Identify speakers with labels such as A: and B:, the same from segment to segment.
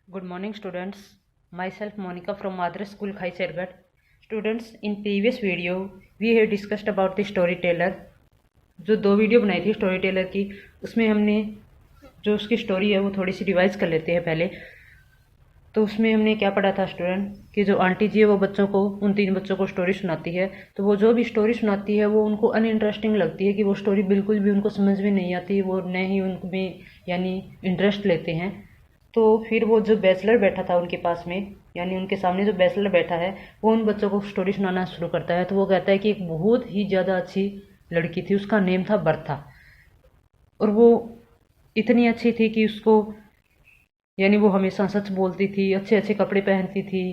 A: Good morning, students. Myself Monica from Madras School, Khaisargarh. Students, in previous video, we have discussed about the storyteller. जो दो video बनाई थी story teller की, उसमें हमने जो उसकी स्टोरी है वो थोड़ी सी रिवाइज कर लेते हैं पहले। तो उसमें हमने क्या पढ़ा था स्टूडेंट कि जो आंटी जी है वो बच्चों को, उन तीन बच्चों को स्टोरी सुनाती है। तो वो जो भी स्टोरी सुनाती है वो उनको अनइंटरेस्टिंग लगती है, कि वो स्टोरी बिल्कुल भी उनको समझ में नहीं आती, वो न ही उनमें यानी इंटरेस्ट लेते हैं। तो फिर वो जो बैचलर बैठा था उनके पास में, यानी उनके सामने जो बैचलर बैठा है, वो उन बच्चों को स्टोरी सुनाना शुरू करता है। तो वो कहता है कि एक बहुत ही ज़्यादा अच्छी लड़की थी, उसका नेम था बर्था, और वो इतनी अच्छी थी कि उसको यानी वो हमेशा सच बोलती थी, अच्छे अच्छे कपड़े पहनती थी,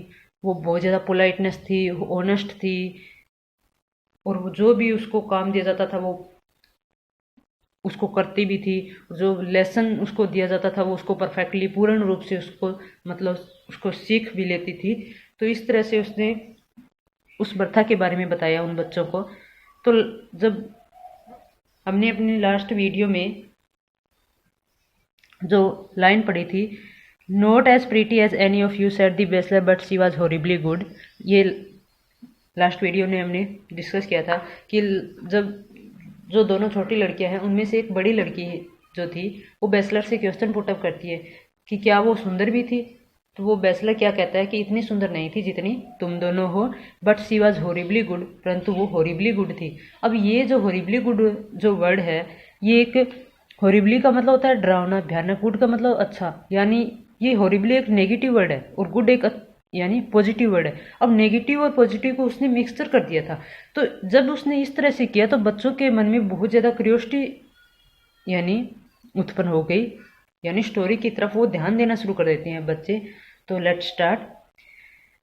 A: वो बहुत ज़्यादा पोलाइटनेस थी, ऑनेस्ट थी, और वो जो भी उसको काम दिया जाता था वो उसको करती भी थी। जो लेसन उसको दिया जाता था वो उसको परफेक्टली पूर्ण रूप से उसको मतलब उसको सीख भी लेती थी। तो इस तरह से उसने उस बर्था के बारे में बताया उन बच्चों को। तो जब हमने अपनी लास्ट वीडियो में जो लाइन पढ़ी थी, not as pretty as any of you said the bachelor but she was horribly good, ये लास्ट वीडियो में हमने डिस्कस किया था कि जब जो दोनों छोटी लड़कियां हैं उनमें से एक बड़ी लड़की जो थी वो बैचलर से क्वेश्चन पुटअप करती है कि क्या वो सुंदर भी थी। तो वो बैचलर क्या कहता है कि इतनी सुंदर नहीं थी जितनी तुम दोनों हो, but she was horribly good, परंतु वो हॉरिबली गुड थी। अब ये जो हॉरिबली गुड जो वर्ड है, ये एक हॉरिबली का मतलब होता है डरावना भयानक, गुड का मतलब अच्छा, यानी ये हॉरिबली एक नेगेटिव वर्ड है और गुड एक यानी पॉजिटिव वर्ड है। अब नेगेटिव और पॉजिटिव को उसने मिक्सचर कर दिया था। तो जब उसने इस तरह से किया तो बच्चों के मन में बहुत ज़्यादा क्यूरियोसिटी यानी उत्पन्न हो गई, यानी स्टोरी की तरफ वो ध्यान देना शुरू कर देते हैं बच्चे। तो let's start.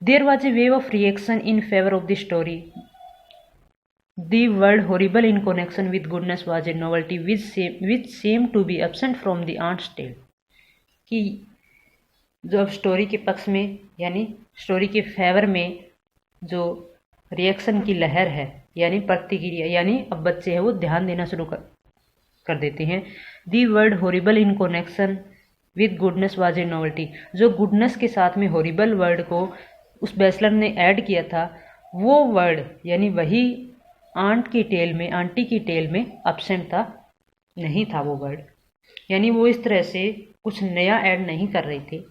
A: There was a wave of reaction in favour of the story. The word horrible in connection with goodness was a novelty which seemed to be absent from the aunt's tale। कि जो अब story के पक्ष में यानी story के favour में जो रिएक्शन की लहर है यानी प्रतिक्रिया, यानी अब बच्चे हैं वो ध्यान देना शुरू कर देते हैं। The word horrible in connection with goodness was a novelty. जो गुडनेस के साथ में हॉरिबल वर्ड को उस बैचलर ने ऐड किया था, वो वर्ड यानी वही आंटी की टेल में अब्सेंट था, नहीं था वो वर्ड, यानी वो इस तरह से कुछ नया ऐड नहीं कर रही थी।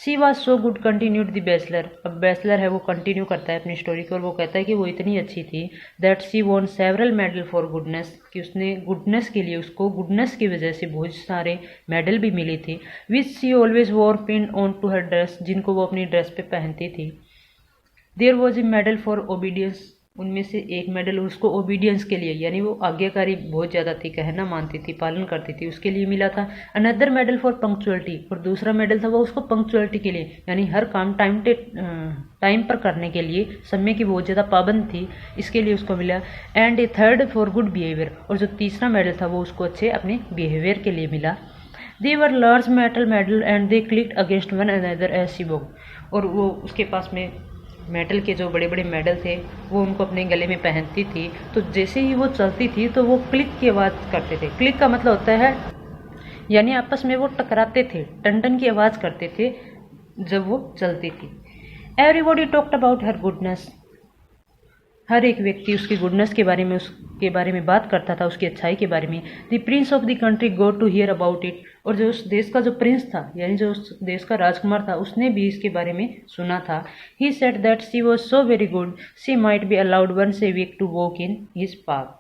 A: She was so good continued the bachelor. अब बैचलर है वो कंटिन्यू करता है अपनी स्टोरी को और वो कहता है कि वो इतनी अच्छी थी that she von several medal for goodness, कि उसने गुडनेस के लिए, उसको गुडनेस की वजह से बहुत सारे मेडल भी मिली थी। Which she always wore pin on to her dress, जिनको वो अपनी ड्रेस पे पहनती थी। There was a medal for obedience, उनमें से एक मेडल उसको ओबीडियंस के लिए, यानी वो आज्ञाकारी बहुत ज़्यादा थी, कहना मानती थी, पालन करती थी, उसके लिए मिला था। अनदर मेडल फॉर पंक्चुअलिटी, और दूसरा मेडल था वो उसको पंक्चुअलिटी के लिए, यानी हर काम टाइम पर करने के लिए, समय की बहुत ज़्यादा पाबंद थी, इसके लिए उसको मिला। And A third for good behaviour, और जो तीसरा मेडल था वो उसको अच्छे अपने बिहेवियर के लिए मिला। They were large metal medal and they clicked against one another as she walk, और वो उसके पास में मेटल के जो बड़े बड़े मेडल थे वो उनको अपने गले में पहनती थी। तो जैसे ही वो चलती थी तो वो क्लिक की आवाज़ करते थे। क्लिक का मतलब होता है यानी आपस में वो टकराते थे, टन की आवाज़ करते थे जब वो चलती थी। Everybody talked about her goodness, हर एक व्यक्ति उसकी गुडनेस के बारे में, उसके बारे में बात करता था, उसकी अच्छाई के बारे में। The prince of the country go to hear about it, और जो उस देश का जो प्रिंस था यानी जो उस देश का राजकुमार था उसने भी इसके बारे में सुना था। He said that she was so very good she might be allowed once a week to walk in his park,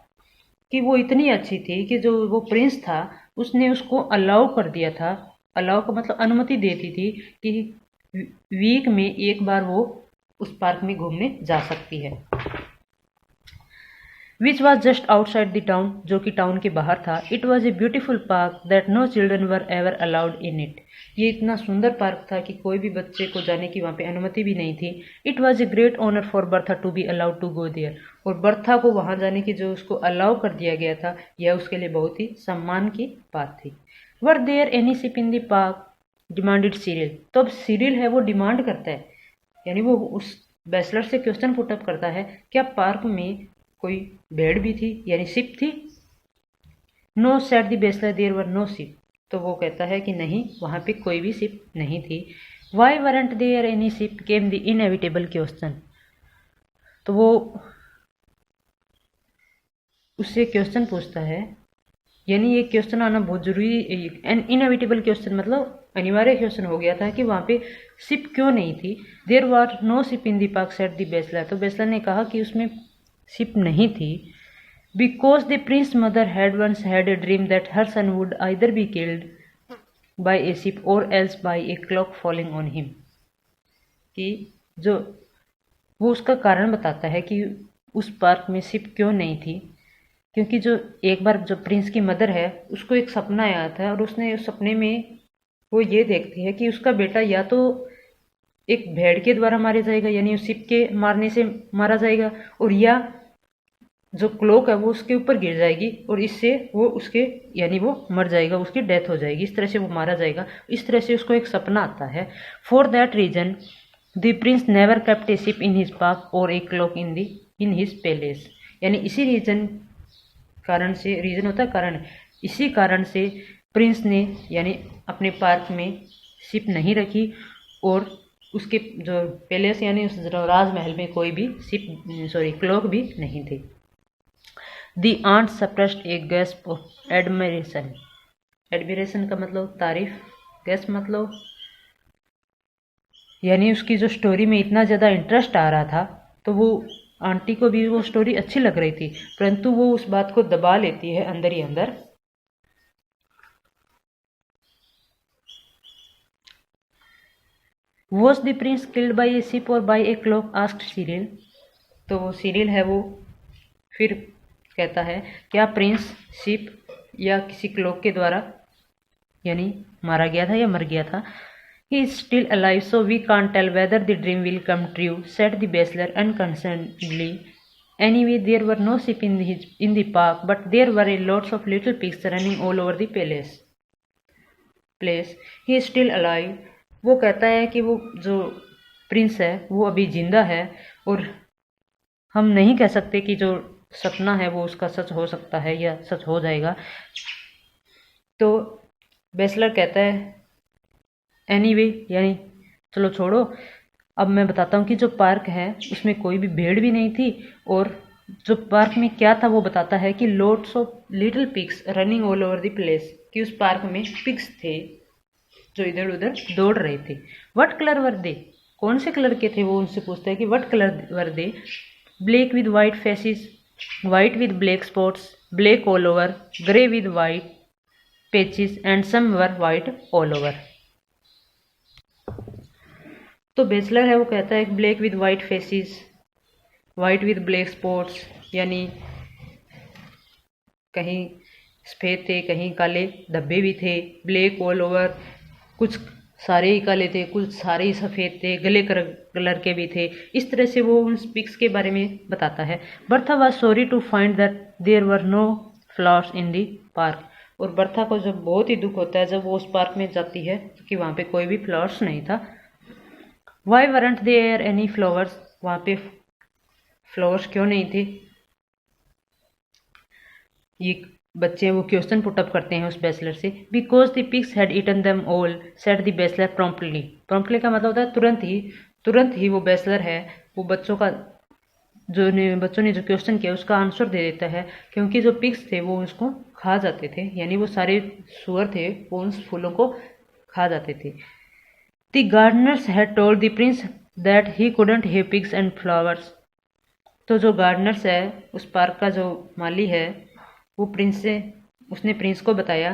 A: कि वो इतनी अच्छी थी कि जो वो प्रिंस था उसने उसको अलाउ कर दिया था। अलाउ का मतलब अनुमति देती थी कि वीक में एक बार वो उस पार्क में घूमने जा सकती है। Which was just outside the town, जो कि टाउन के बाहर था। It was a beautiful park that no children were ever allowed in it, ये इतना सुंदर पार्क था कि कोई भी बच्चे को जाने की वहाँ पे अनुमति भी नहीं थी। It was a great honour for Bertha to be allowed to go there, और बर्था को वहाँ जाने की जो उसको अलाउ कर दिया गया था यह उसके लिए बहुत ही सम्मान की बात थी। Were there any sheep in the park demanded Cyril, तो अब सीरियल है वो डिमांड करता है, यानी वो उस बैचलर से क्वेश्चन पुटअप करता है, क्या पार्क में कोई भेड़ भी थी यानी शिप थी। No said the bachelor there were no sheep, तो वो कहता है कि नहीं वहाँ पे कोई भी शिप नहीं थी। Why weren't there any sheep came the inevitable question. तो वो उससे क्वेश्चन पूछता है, यानी ये क्वेश्चन आना बहुत जरूरी। इनएविटेबल क्वेश्चन मतलब अनिवार्य क्वेश्चन हो गया था कि वहाँ पे शिप क्यों नहीं थी। There were no sheep in the park said the bachelor. तो बेसलर ने कहा कि उसमें शिप नहीं थी। Because the prince mother had once had a dream that her son would either be killed by a sheep or else by a clock falling on him. कि जो वो उसका कारण बताता है कि उस पार्क में शिप क्यों नहीं थी, क्योंकि जो एक बार जो प्रिंस की मदर है उसको एक सपना आया था और उसने उस सपने में वो ये देखती है कि उसका बेटा या तो एक भेड़ के द्वारा मारा जाएगा, यानी उस शिप के मारने से मारा जाएगा, और या जो क्लॉक है वो उसके ऊपर गिर जाएगी और इससे वो उसके यानी वो मर जाएगा, उसकी डेथ हो जाएगी, इस तरह से वो मारा जाएगा। इस तरह से उसको एक सपना आता है। For that reason the prince never kept a sheep in his park or a clock in his palace. यानी इसी रीजन कारण से, रीजन होता है कारण, इसी कारण से प्रिंस ने यानी अपने पार्क में शिप नहीं रखी और उसके जो पैलेस यानी उस राजमहल में कोई भी क्लॉक भी नहीं थी। The aunt suppressed a gasp of admiration. Admiration का मतलब तारीफ, गैस्प मतलब यानी उसकी जो स्टोरी में इतना ज़्यादा इंटरेस्ट आ रहा था तो वो आंटी को भी वो स्टोरी अच्छी लग रही थी, परंतु वो उस बात को दबा लेती है अंदर ही अंदर। Was the prince killed by a sheep or by a clock asked Cyril. तो वो सीरियल है वो फिर कहता है क्या प्रिंस शिप या किसी क्लॉक के द्वारा यानी मारा गया था या मर गया था। He is still alive, so we can't tell whether the dream will come true, said the bachelor unconcernedly. Anyway, there were no sheep in the park, but there were lots of little pigs running all over the place. He is still alive. वो कहता है कि वो जो Prince है वो अभी जिंदा है और हम नहीं कह सकते कि जो सपना है वो उसका सच हो सकता है या सच हो जाएगा। तो बैचलर कहता है एनीवे यानी चलो छोड़ो, अब मैं बताता हूँ कि जो पार्क है उसमें कोई भी भेड़ भी नहीं थी और जो पार्क में क्या था वो बताता है कि lots of little pigs running all over the place, कि उस पार्क में पिग्स थे जो इधर उधर दौड़ रहे थे। व्हाट कलर वर दे, कौन से कलर के थे वो उनसे पूछता है कि what colour were they. Black with white faces, white with black spots, black all over, grey with white patches and some were white all over. तो बैचलर है वो कहता है black with white faces, white with black spots, यानी कहीं सफ़ेद थे कहीं काले धब्बे भी थे। ब्लैक ऑल ओवर, कुछ सारे ही काले थे कुछ सारे ही सफ़ेद थे, गले कलर के भी थे। इस तरह से वो उन पिग्स के बारे में बताता है। Bertha was sorry to find that there were no flowers in the park. और बर्था को जब बहुत ही दुख होता है जब वो उस पार्क में जाती है कि वहाँ पे कोई भी फ्लावर्स नहीं था। Why weren't there any flowers, वहाँ पे फ्लावर्स क्यों नहीं थे, ये बच्चे वो क्वेश्चन पुटअप करते हैं उस बैचलर से। Because the pigs had eaten them all, said the bachelor promptly. Promptly का मतलब होता है तुरंत ही वो बैचलर है वो बच्चों ने जो क्वेश्चन किया उसका आंसर दे देता है, क्योंकि जो पिग्स थे वो उसको खा जाते थे, यानी वो सारे सुअर थे वो उन फूलों को खा जाते थे। The Gardner's had told the Prince that he couldn't have pigs and flowers. तो जो गार्डनर्स है उस पार्क का जो माली है वो उसने प्रिंस को बताया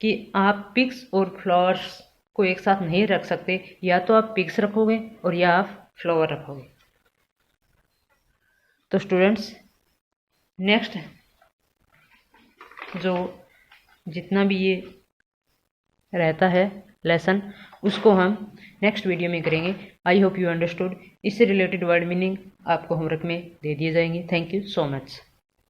A: कि आप पिग्स और फ्लावर्स को एक साथ नहीं रख सकते, या तो आप पिग्स रखोगे और या आप फ्लावर रखोगे। तो स्टूडेंट्स नेक्स्ट जो जितना भी ये रहता है लेसन उसको हम नेक्स्ट वीडियो में करेंगे। I hope you understood. इससे रिलेटेड वर्ड मीनिंग आपको होमवर्क में दे दिए जाएंगे। Thank you so much.